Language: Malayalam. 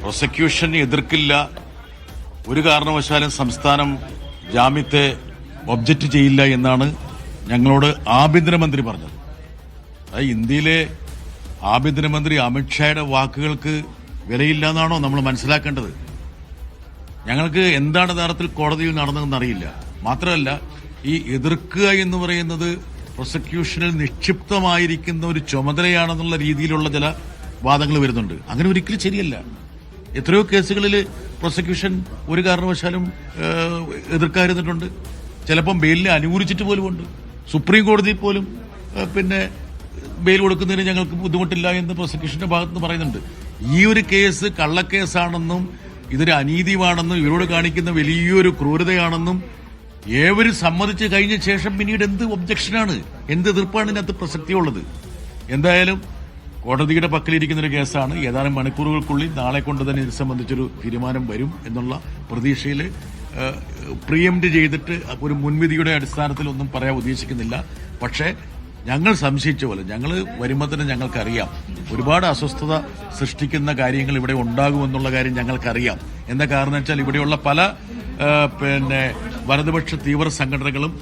പ്രോസിക്യൂഷൻ എതിർക്കില്ല, ഒരു കാരണവശാലും സംസ്ഥാനം ജാമ്യത്തെ ഒബ്ജക്റ്റ് ചെയ്യില്ല എന്നാണ് ഞങ്ങളോട് ആഭ്യന്തരമന്ത്രി പറഞ്ഞത്. ഇന്ത്യയിലെ ആഭ്യന്തരമന്ത്രി അമിത്ഷായുടെ വാക്കുകൾക്ക് വിലയില്ല എന്നാണോ നമ്മൾ മനസ്സിലാക്കേണ്ടത്? ഞങ്ങൾക്ക് എന്താണ് യഥാർത്ഥത്തിൽ കോടതിയിൽ നടന്നതെന്ന് അറിയില്ല. മാത്രമല്ല, ഈ എതിർക്കുക എന്ന് പറയുന്നത് പ്രോസിക്യൂഷനിൽ നിക്ഷിപ്തമായിരിക്കുന്ന ഒരു ചുമതലയാണെന്നുള്ള രീതിയിലുള്ള ചില വാദങ്ങൾ വരുന്നുണ്ട്. അങ്ങനെ ഒരിക്കലും ശരിയല്ല. എത്രയോ കേസുകളിൽ പ്രോസിക്യൂഷൻ ഒരു കാരണവശാലും എതിർക്കാതിരുന്നിട്ടുണ്ട്. ചിലപ്പം ബെയിലിനെ അനുകൂലിച്ചിട്ട് പോലുമുണ്ട്. സുപ്രീം കോടതിയിൽ പോലും ബെയിൽ കൊടുക്കുന്നതിന് ഞങ്ങൾക്ക് ബുദ്ധിമുട്ടില്ല എന്ന് പ്രോസിക്യൂഷന്റെ ഭാഗത്തുനിന്ന് പറയുന്നുണ്ട്. ഈ ഒരു കേസ് കള്ളക്കേസാണെന്നും ഇതൊരു അനീതിയാണെന്നും ഇവരോട് കാണിക്കുന്ന വലിയൊരു ക്രൂരതയാണെന്നും ഏവരും സമ്മതിച്ച് കഴിഞ്ഞ ശേഷം പിന്നീട് എന്ത് ഒബ്ജക്ഷനാണ്, എന്ത് എതിർപ്പാണ് ഇതിനകത്ത് പ്രസക്തിയുള്ളത്? എന്തായാലും കോടതിയുടെ പക്കലിരിക്കുന്ന ഒരു കേസാണ്. ഏതാനും മണിക്കൂറുകൾക്കുള്ളിൽ നാളെ കൊണ്ട് തന്നെ ഇത് സംബന്ധിച്ചൊരു തീരുമാനം വരും എന്നുള്ള പ്രതീക്ഷയിൽ പ്രിയംപ്റ്റ് ചെയ്തിട്ട് ഒരു മുൻവിധിയുടെ അടിസ്ഥാനത്തിൽ ഒന്നും പറയാൻ ഉദ്ദേശിക്കുന്നില്ല. പക്ഷേ ഞങ്ങൾ സംശയിച്ച പോലെ ഞങ്ങൾ വരുമ്പോൾ തന്നെ ഞങ്ങൾക്കറിയാം ഒരുപാട് അസ്വസ്ഥത സൃഷ്ടിക്കുന്ന കാര്യങ്ങൾ ഇവിടെ ഉണ്ടാകുമെന്നുള്ള കാര്യം ഞങ്ങൾക്കറിയാം. എന്താ കാരണം വെച്ചാൽ ഇവിടെയുള്ള പല വലതുപക്ഷ തീവ്ര സംഘടനകളും